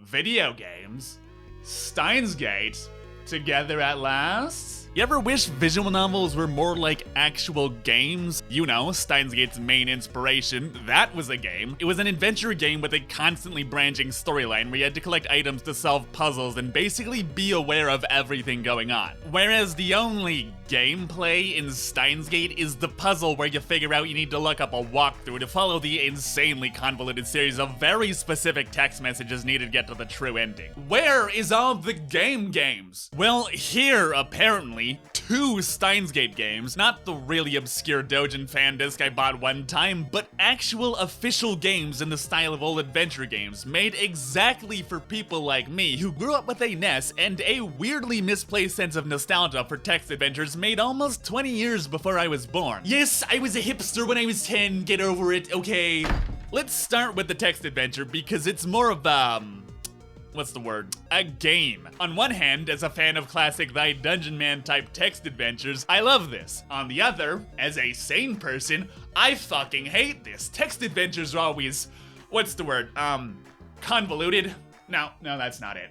Video games? Steins Gate? Together at last? You ever wish visual novels were more like actual games? You know, Steins Gate's main inspiration, that was a game. It was an adventure game with a constantly branching storyline where you had to collect items to solve puzzles and basically be aware of everything going on. Whereas the only gameplay in Steins Gate is the puzzle where you figure out you need to look up a walkthrough to follow the insanely convoluted series of very specific text messages needed to get to the true ending. Where is all the games? Well, here, apparently, 2 Steins Gate games, not the really obscure Dojin fan disc I bought one time, but actual official games in the style of old adventure games, made exactly for people like me who grew up with a NES and a weirdly misplaced sense of nostalgia for text adventures made almost 20 years before I was born. Yes, I was a hipster when I was 10, get over it, okay? Let's start with the text adventure because it's more of what's the word? A game. On one hand, as a fan of classic Thy Dungeon Man type text adventures, I love this. On the other, as a sane person, I fucking hate this. Text adventures are always, what's the word? Convoluted? No, that's not it.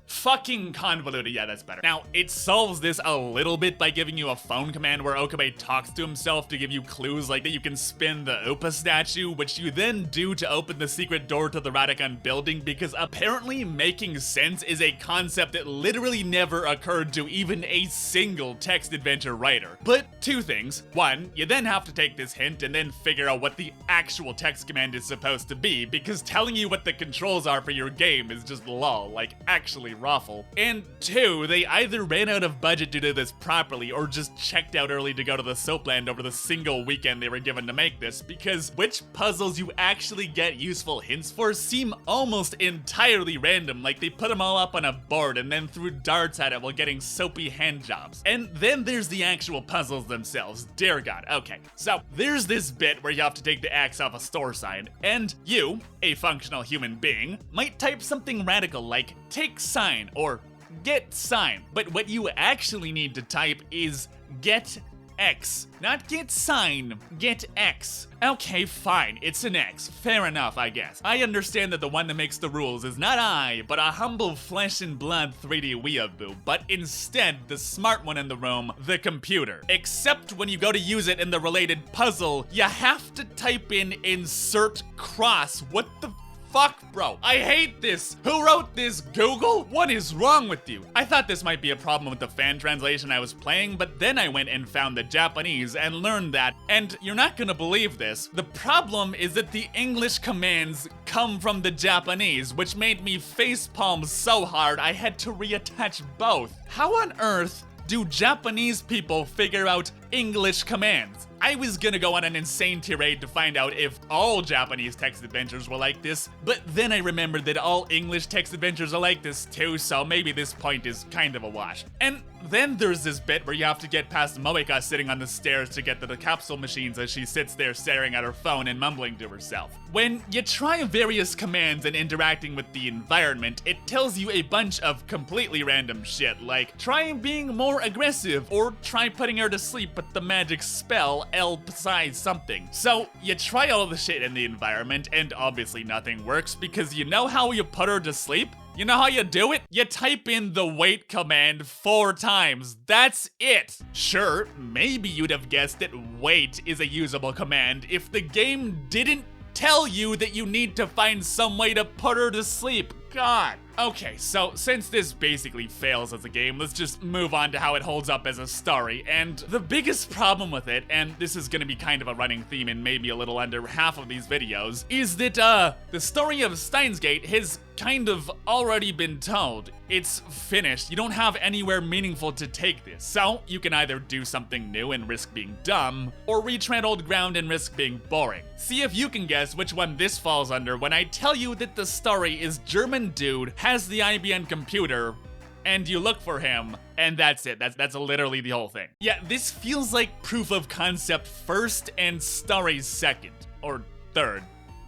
Fucking convoluted, yeah, that's better. Now, it solves this a little bit by giving you a phone command where Okabe talks to himself to give you clues like that you can spin the Upa statue, which you then do to open the secret door to the Radagon building, because apparently making sense is a concept that literally never occurred to even a single text adventure writer. But 2 things. 1, you then have to take this hint and then figure out what the actual text command is supposed to be, because telling you what the controls are for your game is just lol, like actually raffle. And 2, they either ran out of budget to do this properly or just checked out early to go to the Soapland over the single weekend they were given to make this, because which puzzles you actually get useful hints for seem almost entirely random, like they put them all up on a board and then threw darts at it while getting soapy hand jobs. And then there's the actual puzzles themselves, dear god. Okay, so there's this bit where you have to take the axe off a store sign, and you, a functional human being, might type something radical like take sign or get sign, but what you actually need to type is get X. Not get sign, get X. Okay, fine, it's an X. Fair enough, I guess. I understand that the one that makes the rules is not I, but a humble flesh and blood 3D weeaboo, but instead the smart one in the room, the computer. Except when you go to use it in the related puzzle, you have to type in insert cross. What the fuck, bro? I hate this. Who wrote this, Google? What is wrong with you? I thought this might be a problem with the fan translation I was playing, but then I went and found the Japanese and learned that, and you're not gonna believe this, the problem is that the English commands come from the Japanese, which made me facepalm so hard I had to reattach both. How on earth do Japanese people figure out English commands? I was gonna go on an insane tirade to find out if all Japanese text adventures were like this, but then I remembered that all English text adventures are like this too, so maybe this point is kind of a wash. And then there's this bit where you have to get past Moeka sitting on the stairs to get to the capsule machines as she sits there staring at her phone and mumbling to herself. When you try various commands and interacting with the environment, it tells you a bunch of completely random shit, like try being more aggressive, or try putting her to sleep with the magic spell L besides something. So you try all the shit in the environment and obviously nothing works, because you know how you put her to sleep? You know how you do it? You type in the wait command 4 times. That's it. Sure, maybe you'd have guessed that wait is a usable command if the game didn't tell you that you need to find some way to put her to sleep. God. Okay, so since this basically fails as a game, let's just move on to how it holds up as a story. And the biggest problem with it, and this is gonna be kind of a running theme in maybe a little under half of these videos, is that the story of Steins Gate has kind of already been told. It's finished. You don't have anywhere meaningful to take this. So you can either do something new and risk being dumb, or retread old ground and risk being boring. See if you can guess which one this falls under when I tell you that the story is German dude has the IBM computer, and you look for him, and that's it. That's literally the whole thing. Yeah, this feels like proof of concept first and story second, or third,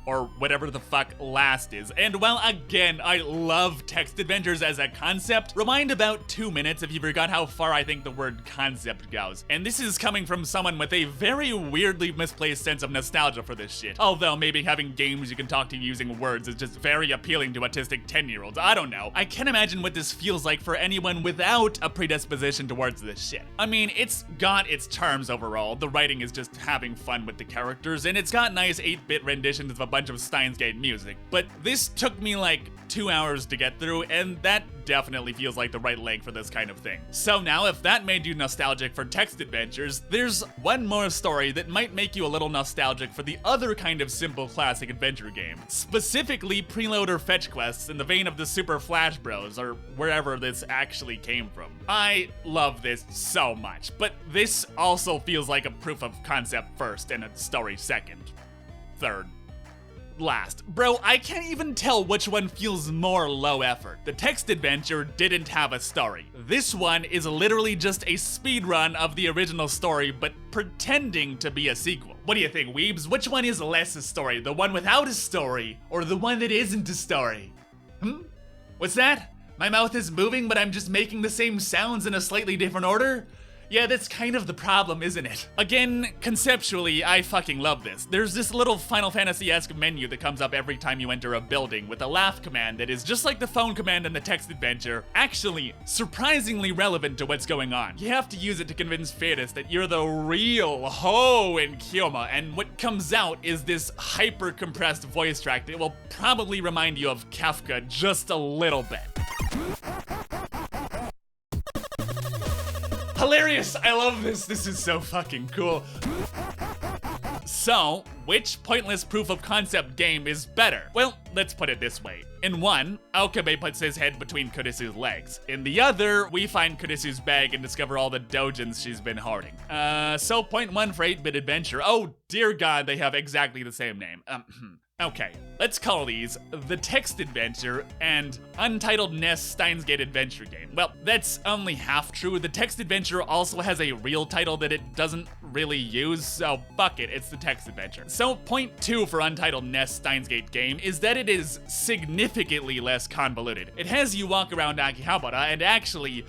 or whatever the fuck last is. And while again, I love text adventures as a concept, rewind about 2 minutes if you forgot how far I think the word concept goes. And this is coming from someone with a very weirdly misplaced sense of nostalgia for this shit. Although maybe having games you can talk to using words is just very appealing to autistic 10-year-olds. I don't know. I can't imagine what this feels like for anyone without a predisposition towards this shit. I mean, it's got its charms overall. The writing is just having fun with the characters, and it's got nice 8-bit renditions of a bunch of Steins music. But this took me like 2 hours to get through, and that definitely feels like the right length for this kind of thing. So now, if that made you nostalgic for text adventures, there's one more story that might make you a little nostalgic for the other kind of simple classic adventure game. Specifically, preload or fetch quests in the vein of the Super Flash Bros, or wherever this actually came from. I love this so much, but this also feels like a proof of concept first and a story second. Third. Last. Bro, I can't even tell which one feels more low effort. The text adventure didn't have a story. This one is literally just a speedrun of the original story, but pretending to be a sequel. What do you think, weebs? Which one is less a story? The one without a story, or the one that isn't a story? What's that? My mouth is moving, but I'm just making the same sounds in a slightly different order? Yeah, that's kind of the problem, isn't it? Again, conceptually, I fucking love this. There's this little Final Fantasy-esque menu that comes up every time you enter a building with a laugh command that is just like the phone command in the text adventure, actually surprisingly relevant to what's going on. You have to use it to convince Fadus that you're the real Ho in Kyoma, and what comes out is this hyper-compressed voice track that will probably remind you of Kafka just a little bit. Hilarious! I love this. This is so fucking cool. So, which pointless proof of concept game is better? Well, let's put it this way. In one, Okabe puts his head between Kurisu's legs. In the other, we find Kurisu's bag and discover all the dojins she's been hoarding. So point one for 8-bit adventure. Oh dear god, they have exactly the same name. Okay, let's call these the text adventure and Untitled Ness Steins Gate adventure game. Well, that's only half true. The text adventure also has a real title that it doesn't really use, so fuck it, it's the text adventure. So point two for Untitled Ness Steins Gate game is that it is significantly less convoluted. It has you walk around Akihabara and actually,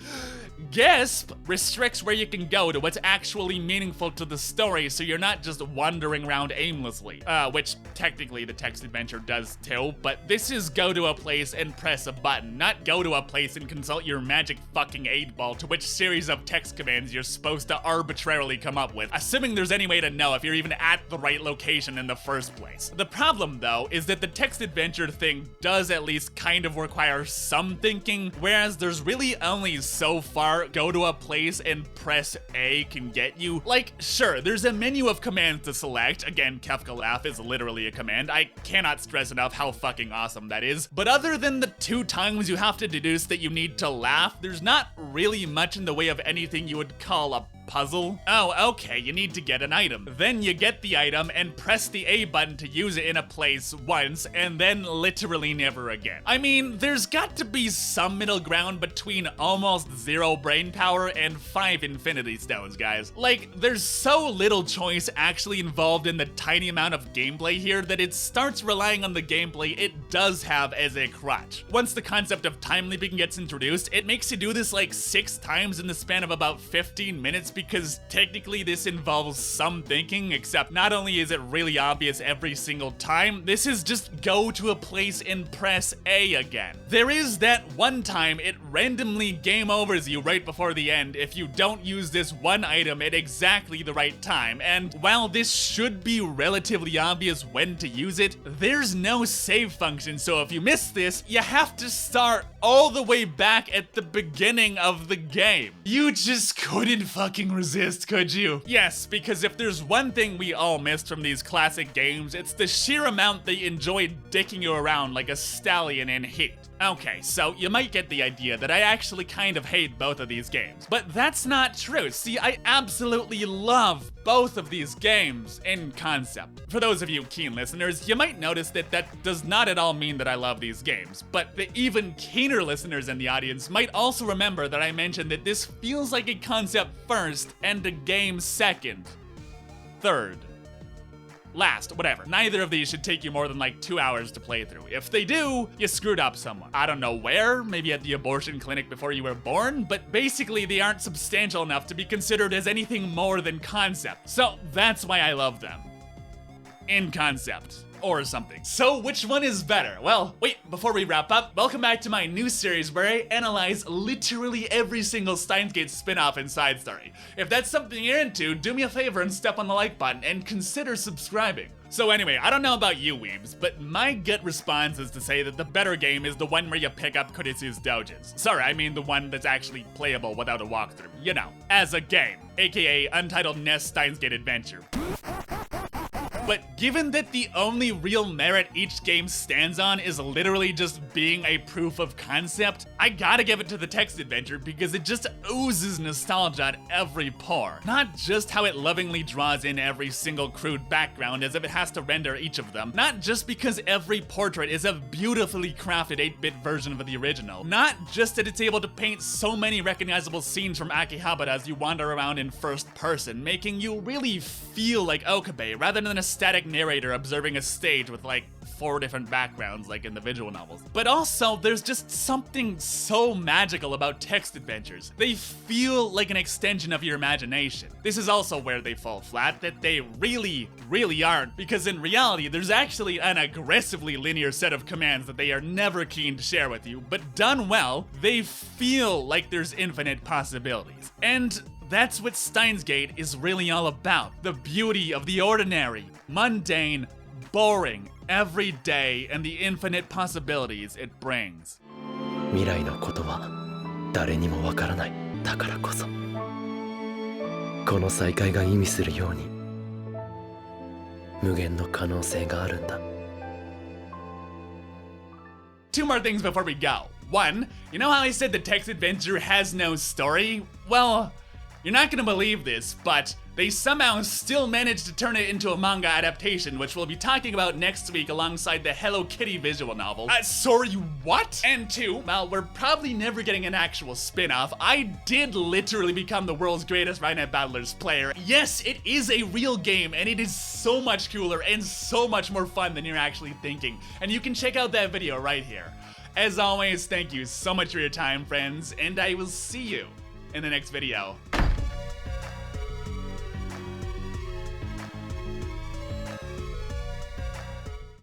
GESP restricts where you can go to what's actually meaningful to the story, so you're not just wandering around aimlessly. Which technically the text adventure does too, but this is go to a place and press a button, not go to a place and consult your magic fucking 8-ball to which series of text commands you're supposed to arbitrarily come up with, assuming there's any way to know if you're even at the right location in the first place. The problem though is that the text adventure thing does at least kind of require some thinking, whereas there's really only so far go to a place and press A can get you. Like, sure, there's a menu of commands to select. Again, Kefka laugh is literally a command. I cannot stress enough how fucking awesome that is. But other than the 2 times you have to deduce that you need to laugh, there's not really much in the way of anything you would call a puzzle. Oh, okay, you need to get an item. Then you get the item and press the A button to use it in a place once, and then literally never again. I mean, there's got to be some middle ground between almost 0 brain power and 5 infinity stones, guys. Like, there's so little choice actually involved in the tiny amount of gameplay here that it starts relying on the gameplay it does have as a crutch. Once the concept of time leaping gets introduced, it makes you do this like 6 times in the span of about 15 minutes because technically this involves some thinking, except not only is it really obvious every single time, this is just go to a place and press A again. There is that one time it randomly game overs you right before the end if you don't use this one item at exactly the right time, and while this should be relatively obvious when to use it, there's no save function, so if you miss this, you have to start all the way back at the beginning of the game. You just couldn't fucking resist, could you? Yes, because if there's one thing we all missed from these classic games, it's the sheer amount they enjoyed dicking you around like a stallion in Heat. Okay, so you might get the idea that I actually kind of hate both of these games, but that's not true. See, I absolutely love both of these games in concept. For those of you keen listeners, you might notice that that does not at all mean that I love these games, but the even keener listeners in the audience might also remember that I mentioned that this feels like a concept first and a game second. Third. last, whatever. Neither of these should take you more than like 2 hours to play through. If they do, you screwed up someone. I don't know where, maybe at the abortion clinic before you were born, but basically they aren't substantial enough to be considered as anything more than concept. So that's why I love them. In concept. Or something. So which one is better? Well, wait, before we wrap up, welcome back to my new series where I analyze literally every single Steins Gate spin-off and side story. If that's something you're into, do me a favor and step on the like button and consider subscribing. So anyway, I don't know about you weebs, but my gut response is to say that the better game is the one where you pick up Kuritsu's dojins. Sorry, I mean the one that's actually playable without a walkthrough. You know, as a game, aka Untitled Nest Steins Gate Adventure. But given that the only real merit each game stands on is literally just being a proof of concept, I gotta give it to the text adventure because it just oozes nostalgia at every pore. Not just how it lovingly draws in every single crude background as if it has to render each of them, not just because every portrait is a beautifully crafted 8-bit version of the original, not just that it's able to paint so many recognizable scenes from Akihabara as you wander around in first person, making you really feel like Okabe rather than a static narrator observing a stage with like 4 different backgrounds like in the visual novels. But also, there's just something so magical about text adventures. They feel like an extension of your imagination. This is also where they fall flat, that they really aren't, because in reality, there's actually an aggressively linear set of commands that they are never keen to share with you, but done well, they feel like there's infinite possibilities. And that's what Steins Gate is really all about. The beauty of the ordinary, mundane, boring, everyday, and the infinite possibilities it brings. 未来のことは誰にもわからない。だからこそこの再会が意味するように無限の可能性があるんだ。Two more things before we go. One, you know how I said the text adventure has no story? Well, you're not gonna believe this, but they somehow still managed to turn it into a manga adaptation, which we'll be talking about next week alongside the Hello Kitty visual novel. Sorry, what? And two, well, we're probably never getting an actual spin-off. I did literally become the world's greatest Rhinet Battlers player. Yes, it is a real game, and it is so much cooler and so much more fun than you're actually thinking. And you can check out that video right here. As always, thank you so much for your time, friends, and I will see you in the next video.